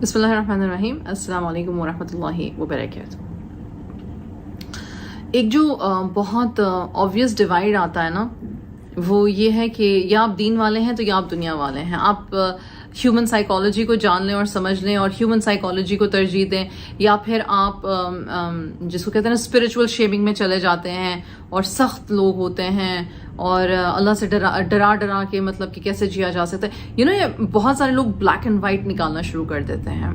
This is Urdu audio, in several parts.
بسم اللہ الرحمن الرحیم. السلام علیکم ورحمۃ اللہ وبرکاتہ. ایک جو بہت آبویس ڈیوائڈ آتا ہے نا، وہ یہ ہے کہ یا آپ دین والے ہیں تو یا آپ دنیا والے ہیں. آپ ہیومن سائیکالوجی کو جان لیں اور سمجھ لیں اور ہیومن سائیکالوجی کو ترجیح دیں، یا پھر آپ جس کو کہتے ہیں نا اسپرچول شیمنگ میں چلے جاتے ہیں اور سخت لوگ ہوتے ہیں اور اللہ سے ڈرا کے مطلب کہ کیسے جیا جا سکتا ہے. یہ بہت سارے لوگ بلیک اینڈ وائٹ نکالنا شروع کر دیتے ہیں.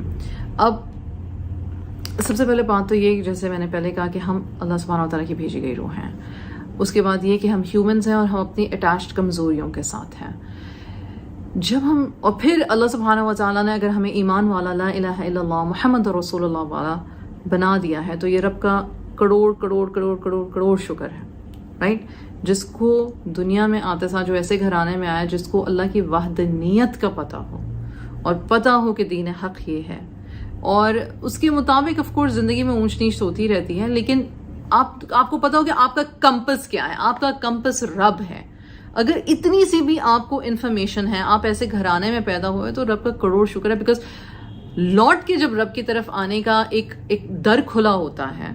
اب سب سے پہلے بات تو یہ، جیسے میں نے پہلے کہا کہ ہم اللہ سبحانہ و تعالیٰ کی بھیجی گئی روح ہیں. اس کے بعد یہ کہ ہم ہیومنز ہیں اور ہم اپنی اٹیچڈ کمزوریوں کے ساتھ ہیں. جب ہم اور پھر اللہ سبحانہ و تعالیٰ نے اگر ہمیں ایمان والا، لا الہ الا اللہ محمد رسول اللہ والا بنا دیا ہے، تو یہ رب کا کروڑ کروڑ کروڑ کروڑ کروڑ شکر ہے، رائٹ؟ جس کو دنیا میں آتے ساتھ جو ایسے گھرانے میں آیا جس کو اللہ کی وحدانیت کا پتہ ہو اور پتہ ہو کہ دین حق یہ ہے، اور اس کے مطابق آف کورس زندگی میں اونچ نیچ ہوتی رہتی ہے، لیکن آپ کو پتہ ہو کہ آپ کا کمپس کیا ہے. آپ کا کمپس رب ہے. اگر اتنی سی بھی آپ کو انفارمیشن ہے، آپ ایسے گھرانے میں پیدا ہوئے، تو رب کا کروڑ شکر ہے. بیکاز لوٹ کے جب رب کی طرف آنے کا ایک در کھلا ہوتا ہے،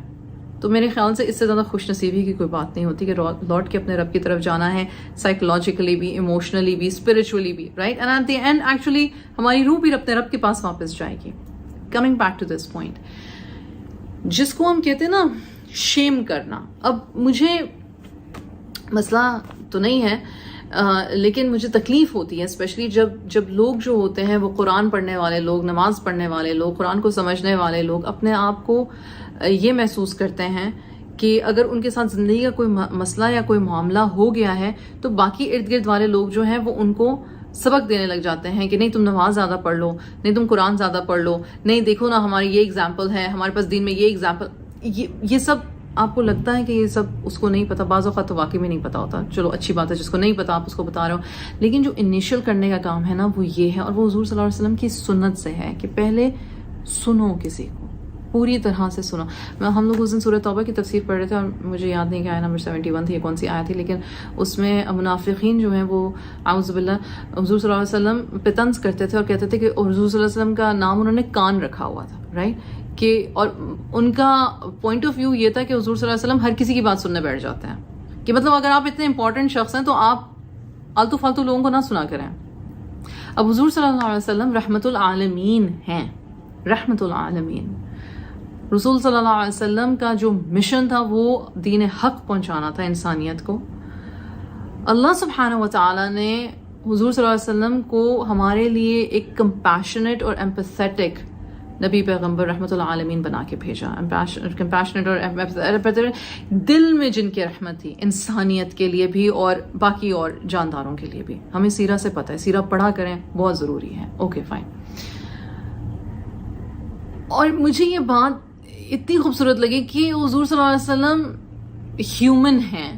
تو میرے خیال سے اس سے زیادہ خوش نصیبی کی کوئی بات نہیں ہوتی کہ لوٹ کے اپنے رب کی طرف جانا ہے، سائیکولوجیکلی بھی، ایموشنلی بھی، اسپرچولی بھی، right? And at the end actually ہماری روح بھی اپنے رب کے پاس واپس جائے گی. Coming back to this point, جس کو ہم کہتے ہیں نا شیم کرنا. اب مجھے مسئلہ تو نہیں ہے، لیکن مجھے تکلیف ہوتی ہے اسپیشلی جب لوگ جو ہوتے ہیں وہ قرآن پڑھنے والے لوگ، نماز پڑھنے والے لوگ، قرآن کو سمجھنے والے لوگ اپنے آپ کو یہ محسوس کرتے ہیں کہ اگر ان کے ساتھ زندگی کا کوئی مسئلہ یا کوئی معاملہ ہو گیا ہے تو باقی ارد گرد والے لوگ جو ہیں وہ ان کو سبق دینے لگ جاتے ہیں کہ نہیں تم نماز زیادہ پڑھ لو، نہیں تم قرآن زیادہ پڑھ لو، نہیں دیکھو نا ہماری یہ اگزامپل ہے، ہمارے پاس دین میں یہ اگزامپل. یہ سب آپ کو لگتا ہے کہ یہ سب اس کو نہیں پتا. بعض اوقات تو واقعی میں نہیں پتا ہوتا. چلو اچھی بات ہے، جس کو نہیں پتا آپ اس کو بتا رہے ہو. لیکن جو انیشیل کرنے کا کام ہے نا وہ یہ ہے، اور وہ حضور صلی اللہ علیہ وسلم کی سنت سے ہے کہ پہلے سنو، کسی کو پوری طرح سے سنو. ہم لوگ اس دن سورۃ توبہ کی تفسیر پڑھ رہے تھے اور مجھے یاد نہیں کہ آیت نمبر 71 تھی یا کون سی آیت تھی، لیکن اس میں منافقین جو ہیں وہ اعوذ باللہ حضور صلی اللہ علیہ وسلم پہ طنز کرتے تھے اور کہتے تھے کہ حضور صلی اللہ علیہ وسلم کا نام انہوں نے کان رکھا ہوا تھا، رائٹ؟ کہ اور ان کا پوائنٹ آف ویو یہ تھا کہ حضور صلی اللہ علیہ وسلم ہر کسی کی بات سننے بیٹھ جاتے ہیں، کہ مطلب اگر آپ اتنے امپورٹنٹ شخص ہیں تو آپ آلتو فالتو لوگوں کو نہ سنا کریں. اب حضور صلی اللہ علیہ وسلم رحمت العالمین ہیں، رحمت العالمین. رسول صلی اللہ علیہ وسلم کا جو مشن تھا وہ دین حق پہنچانا تھا انسانیت کو. اللہ سبحانہ و تعالیٰ نے حضور صلی اللہ علیہ وسلم کو ہمارے لیے ایک کمپیشنیٹ اور ایمپیتھیٹک نبی پیغمبر رحمت العالمین بنا کے بھیجا. کمپیشنیٹ اور دل میں جن کی رحمت تھی انسانیت کے لیے بھی اور باقی اور جانداروں کے لیے بھی. ہمیں سیرہ سے پتہ ہے، سیرہ پڑھا کریں، بہت ضروری ہے. Okay fine. اور مجھے یہ بات اتنی خوبصورت لگی کہ حضور صلی اللہ علیہ وسلم ہیومن ہیں،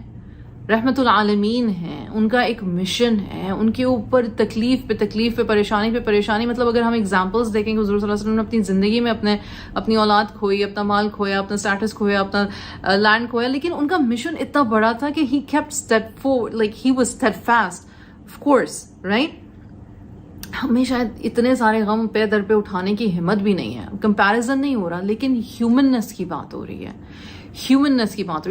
رحمت العالمین ہیں، ان کا ایک مشن ہے، ان کے اوپر تکلیف پہ تکلیف پہ پریشانی. مطلب اگر ہم ایگزامپلس دیکھیں کہ حضور صلی اللہ علیہ وسلم نے اپنی زندگی میں اپنی اولاد کھوئی، اپنا مال کھویا، اپنا اسٹیٹس کھویا، اپنا لینڈ کھویا، لیکن ان کا مشن اتنا بڑا تھا کہ he was steadfast, of course, right؟ ہمیں شاید اتنے سارے غم پہ در پہ اٹھانے کی ہمت بھی نہیں ہے. کمپیریزن نہیں ہو رہا، لیکن ہیومننس کی بات ہو رہی ہے.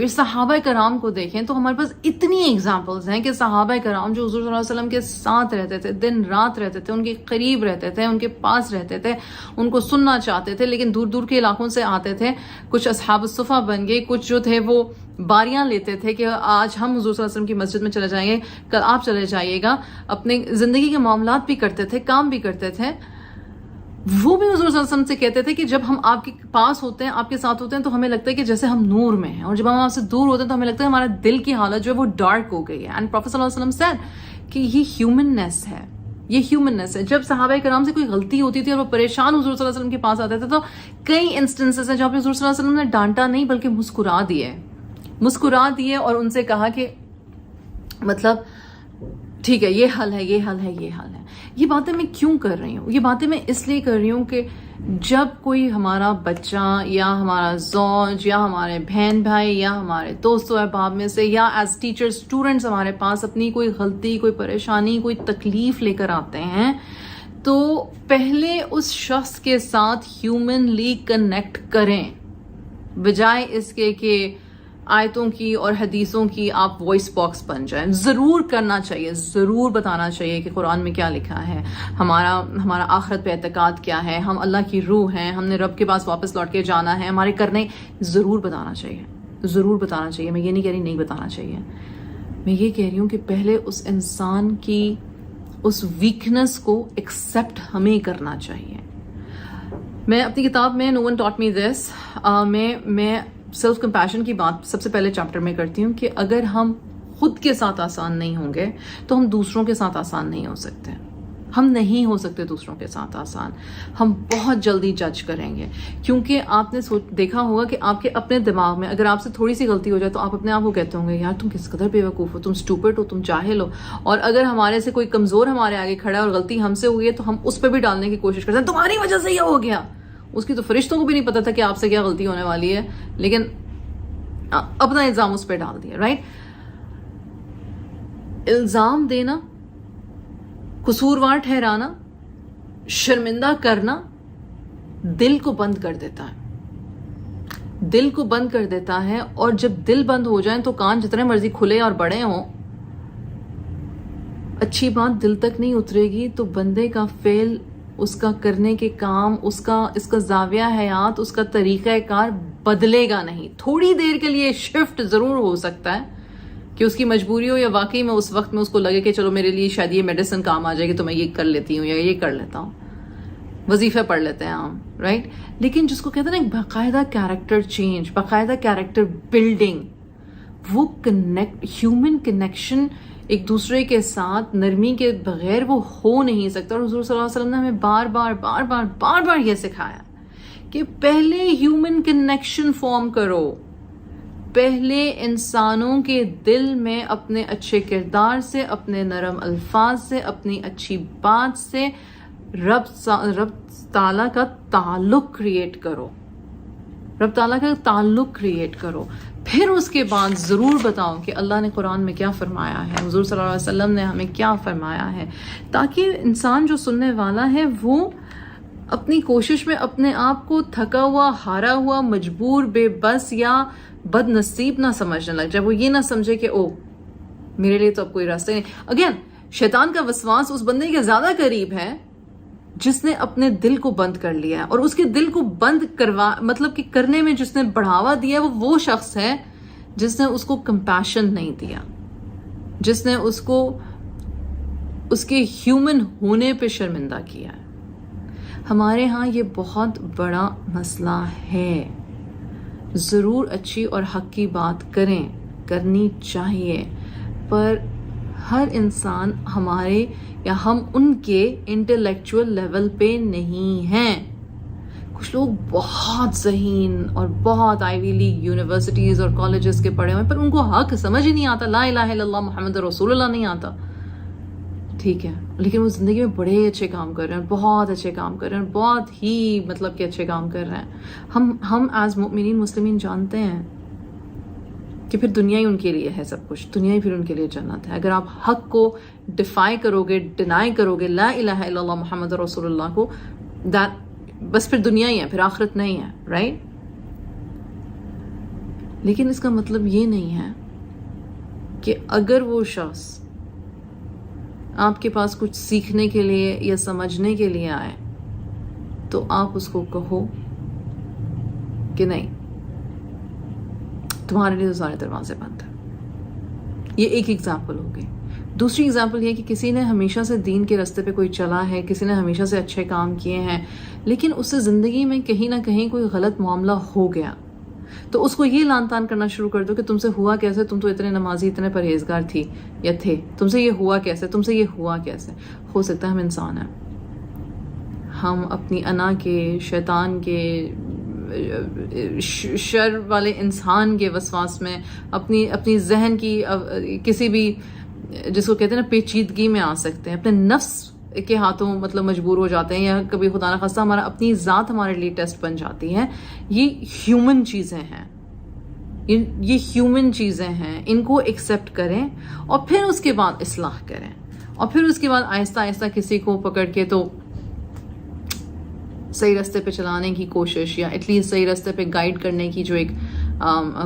صحابہ کرام کو دیکھیں تو ہمارے پاس اتنی ایگزامپلز ہیں کہ صحابہ کرام جو حضور صلی اللہ علیہ وسلم کے ساتھ رہتے تھے، دن رات رہتے تھے، ان کے قریب رہتے تھے، ان کے پاس رہتے تھے، ان کو سننا چاہتے تھے، لیکن دور دور کے علاقوں سے آتے تھے. کچھ اصحاب الصفہ بن گئے، کچھ جو تھے وہ باریاں لیتے تھے کہ آج ہم حضور صلی اللہ علیہ وسلم کی مسجد میں چلے جائیں گے، کل آپ چلے جائیے گا. اپنے زندگی کے معاملات بھی کرتے تھے، کام بھی کرتے تھے. وہ بھی حضور صلی اللہ علیہ وسلم سے کہتے تھے کہ جب ہم آپ کے پاس ہوتے ہیں، آپ کے ساتھ ہوتے ہیں، تو ہمیں لگتا ہے کہ جیسے ہم نور میں ہیں، اور جب ہم آپ سے دور ہوتے ہیں تو ہمیں لگتا ہے ہمارا دل کی حالت جو ہے وہ ڈارک ہو گئی ہے. اینڈ پروفیٹ صلی اللہ علیہ وسلم سیڈ کہ یہ ہیومننس ہے، یہ ہیومننس ہے. جب صحابہ کرام سے کوئی غلطی ہوتی تھی اور وہ پریشان حضور صلی اللہ علیہ وسلم کے پاس آتے تھے، تو کئی انسٹنسز ہیں جہاں پہ حضور صلی اللہ علیہ وسلم نے ڈانٹا نہیں بلکہ مسکرا دیے اور ان سے کہا کہ مطلب ٹھیک ہے، یہ حل ہے، یہ حل ہے، یہ حل ہے. یہ باتیں میں کیوں کر رہی ہوں؟ یہ باتیں میں اس لیے کر رہی ہوں کہ جب کوئی ہمارا بچہ یا ہمارا زوج یا ہمارے بہن بھائی یا ہمارے دوست و احباب میں سے یا ایز ٹیچر اسٹوڈنٹس ہمارے پاس اپنی کوئی غلطی، کوئی پریشانی، کوئی تکلیف لے کر آتے ہیں، تو پہلے اس شخص کے ساتھ ہیومنلی کنیکٹ کریں، بجائے اس کے کہ آیتوں کی اور حدیثوں کی آپ وائس باکس بن جائیں. ضرور کرنا چاہیے، ضرور بتانا چاہیے کہ قرآن میں کیا لکھا ہے، ہمارا آخرت پہ اعتقاد کیا ہے، ہم اللہ کی روح ہیں، ہم نے رب کے پاس واپس لوٹ کے جانا ہے، ہمارے کرنے ضرور بتانا چاہیے، ضرور بتانا چاہیے. میں یہ نہیں کہہ رہی نہیں بتانا چاہیے، میں یہ کہہ رہی ہوں کہ پہلے اس انسان کی اس ویکنس کو ایکسیپٹ ہمیں کرنا چاہیے. میں اپنی کتاب میں نو ون ٹاٹ می دس میں سیلف کمپیشن کی بات سب سے پہلے چیپٹر میں کرتی ہوں کہ اگر ہم خود کے ساتھ آسان نہیں ہوں گے تو ہم دوسروں کے ساتھ آسان نہیں ہو سکتے. ہم نہیں ہو سکتے دوسروں کے ساتھ آسان. ہم بہت جلدی جج کریں گے، کیونکہ آپ نے دیکھا ہوگا کہ آپ کے اپنے دماغ میں اگر آپ سے تھوڑی سی غلطی ہو جائے تو آپ اپنے آپ کو کہتے ہوں گے یار تم کس قدر بے وقوف ہو، تم اسٹوپڈ ہو، تم جاہل ہو. اور اگر ہمارے سے کوئی کمزور ہمارے آگے کھڑا ہے اور غلطی ہم سے ہوئی ہے تو ہم اس پہ بھی ڈالنے کی کوشش کرتے ہیں تمہاری وجہ سے یہ ہو گیا. اس کی تو فرشتوں کو بھی نہیں پتا تھا کہ آپ سے کیا غلطی ہونے والی ہے، لیکن اپنا الزام اس پہ ڈال دیا. رائٹ؟ الزام دینا، قصوروار ٹھہرانا، شرمندہ کرنا دل کو بند کر دیتا ہے، دل کو بند کر دیتا ہے. اور جب دل بند ہو جائیں تو کان جتنے مرضی کھلے اور بڑے ہوں، اچھی بات دل تک نہیں اترے گی تو بندے کا فعل، اس کا کرنے کے کام، اس کا زاویہ حیات، اس کا طریقہ کار بدلے گا نہیں. تھوڑی دیر کے لیے شفٹ ضرور ہو سکتا ہے کہ اس کی مجبوری ہو یا واقعی میں اس وقت میں اس کو لگے کہ چلو میرے لیے شاید یہ میڈیسن کام آ جائے گی تو میں یہ کر لیتی ہوں یا یہ کر لیتا ہوں، وظیفے پڑھ لیتے ہیں ہم. رائٹ؟ لیکن جس کو کہتے ہیں نا باقاعدہ کیریکٹر چینج، باقاعدہ کیریکٹر بلڈنگ، وہ ہیومن کنیکشن ایک دوسرے کے ساتھ نرمی کے بغیر وہ ہو نہیں سکتا. اور حضور صلی اللہ علیہ وسلم نے ہمیں بار بار یہ سکھایا کہ پہلے ہیومن کنیکشن فارم کرو، پہلے انسانوں کے دل میں اپنے اچھے کردار سے، اپنے نرم الفاظ سے، اپنی اچھی بات سے رب تعالیٰ کا تعلق کریٹ کرو، رب تعالیٰ کا تعلق کریٹ کرو. پھر اس کے بعد ضرور بتاؤ کہ اللہ نے قرآن میں کیا فرمایا ہے، حضور صلی اللہ علیہ وسلم نے ہمیں کیا فرمایا ہے، تاکہ انسان جو سننے والا ہے وہ اپنی کوشش میں اپنے آپ کو تھکا ہوا، ہارا ہوا، مجبور، بے بس یا بد نصیب نہ سمجھنے لگ جائے. وہ یہ نہ سمجھے کہ او میرے لیے تو اب کوئی راستہ نہیں. اگین شیطان کا وسواس اس بندے کے زیادہ قریب ہے جس نے اپنے دل کو بند کر لیا ہے. اور اس کے دل کو بند مطلب کہ کرنے میں جس نے بڑھاوا دیا وہ شخص ہے جس نے اس کو کمپیشن نہیں دیا، جس نے اس کو اس کے ہیومن ہونے پہ شرمندہ کیا ہے. ہمارے ہاں یہ بہت بڑا مسئلہ ہے. ضرور اچھی اور حق کی بات کرنی چاہیے، پر ہر انسان ہمارے یا ہم ان کے انٹلیکچوئل لیول پہ نہیں ہیں. کچھ لوگ بہت ذہین اور بہت آئیوی لیگ یونیورسٹیز اور کالجز کے پڑھے ہوئے، پر ان کو حق سمجھ ہی نہیں آتا، لا الہ الا اللہ محمد رسول اللہ نہیں آتا. ٹھیک ہے، لیکن وہ زندگی میں بڑے اچھے کام کر رہے ہیں، بہت اچھے کام کر رہے ہیں، بہت ہی مطلب کہ اچھے کام کر رہے ہیں. ہم ایز مؤمنین مسلمین جانتے ہیں کہ پھر دنیا ہی ان کے لیے ہے سب کچھ، دنیا ہی پھر ان کے لیے جنت ہے. اگر آپ حق کو ڈیفائی کرو گے، ڈینائی کرو گے، لا الہ الا اللہ محمد رسول اللہ کو، بس پھر دنیا ہی ہے، پھر آخرت نہیں ہے. رائٹ؟ لیکن اس کا مطلب یہ نہیں ہے کہ اگر وہ شخص آپ کے پاس کچھ سیکھنے کے لیے یا سمجھنے کے لیے آئے تو آپ اس کو کہو کہ نہیں، تمہارے لیے تو سارے دروازے بند ہیں. یہ ایک ایگزامپل ہو گئی. دوسری ایگزامپل یہ کہ کسی نے ہمیشہ سے دین کے راستے پہ کوئی چلا ہے، کسی نے ہمیشہ سے اچھے کام کیے ہیں، لیکن اس سے زندگی میں کہیں نہ کہیں کوئی غلط معاملہ ہو گیا، تو اس کو یہ لان تان کرنا شروع کر دو کہ تم سے ہوا کیسے، تم تو اتنے نمازی، اتنے پرہیزگار تھی یا تھے، تم سے یہ ہوا کیسے، تم سے یہ ہوا کیسے. ہو سکتا ہے ہم انسان ہیں، ہم اپنی انا کے، شیطان کے، شر والے انسان کے وسواس میں، اپنی ذہن کی کسی بھی جس کو کہتے ہیں نا پیچیدگی میں آ سکتے ہیں، اپنے نفس کے ہاتھوں مطلب مجبور ہو جاتے ہیں، یا کبھی خدا نہ خواستہ ہمارا اپنی ذات ہمارے لیے ٹیسٹ بن جاتی ہے. یہ ہیومن چیزیں ہیں، یہ ہیومن چیزیں ہیں، ان کو ایکسیپٹ کریں اور پھر اس کے بعد اصلاح کریں، اور پھر اس کے بعد آہستہ آہستہ کسی کو پکڑ کے تو صحیح راستے پہ چلانے کی کوشش یا ایٹ لیسٹ صحیح راستے پہ گائیڈ کرنے کی جو ایک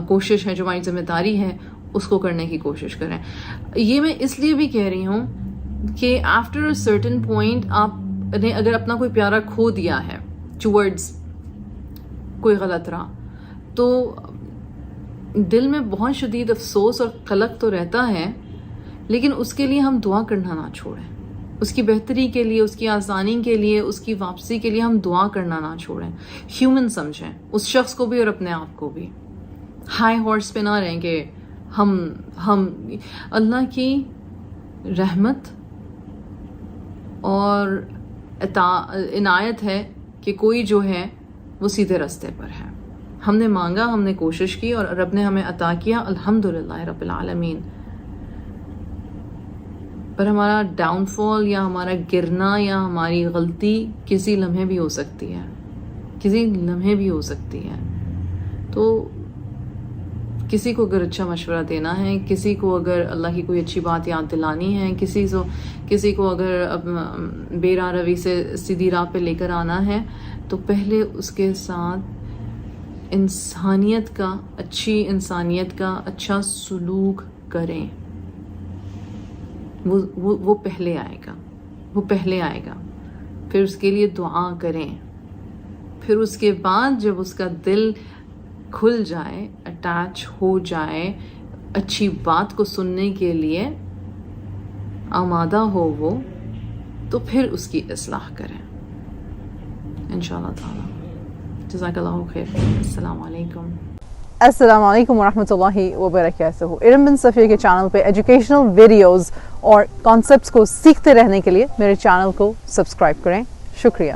کوشش ہے، جو ہماری ذمہ داری ہے، اس کو کرنے کی کوشش کریں. یہ میں اس لیے بھی کہہ رہی ہوں کہ آفٹر اے سرٹن پوائنٹ آپ نے اگر اپنا کوئی پیارا کھو دیا ہے ٹورڈز کوئی غلط راہ، تو دل میں بہت شدید افسوس اور قلق تو رہتا ہے، لیکن اس کے لیے ہم دعا کرنا نہ چھوڑیں. اس کی بہتری کے لیے، اس کی آسانی کے لیے، اس کی واپسی کے لیے ہم دعا کرنا نہ چھوڑیں. ہیومن سمجھیں اس شخص کو بھی اور اپنے آپ کو بھی. ہائی ہارس پہ نہ رہیں کہ ہم اللہ کی رحمت اور عنایت ہے کہ کوئی جو ہے وہ سیدھے راستے پر ہے. ہم نے مانگا، ہم نے کوشش کی اور رب نے ہمیں عطا کیا، الحمدللہ رب العالمین. پر ہمارا ڈاؤن فال یا ہمارا گرنا یا ہماری غلطی کسی لمحے بھی ہو سکتی ہے، کسی لمحے بھی ہو سکتی ہے. تو کسی کو اگر اچھا مشورہ دینا ہے، کسی کو اگر اللہ کی کوئی اچھی بات یاد دلانی ہے، کسی کو اگر بے راہ روی سے سیدھی راہ پہ لے کر آنا ہے، تو پہلے اس کے ساتھ انسانیت کا، اچھی انسانیت کا اچھا سلوک کریں. وہ پہلے آئے گا، وہ پہلے آئے گا. پھر اس کے لیے دعا کریں. پھر اس کے بعد جب اس کا دل کھل جائے، اٹیچ ہو جائے، اچھی بات کو سننے کے لیے آمادہ ہو وہ، تو پھر اس کی اصلاح کریں انشاءاللہ تعالی. جزاک اللہ خیر. السلام علیکم. السلام علیکم ورحمۃ اللہ وبرکاتہ. ارم بن صفیہ کے چینل پہ ایجوکیشنل ویڈیوز اور کانسیپٹس کو سیکھتے رہنے کے لیے میرے چینل کو سبسکرائب کریں. شکریہ.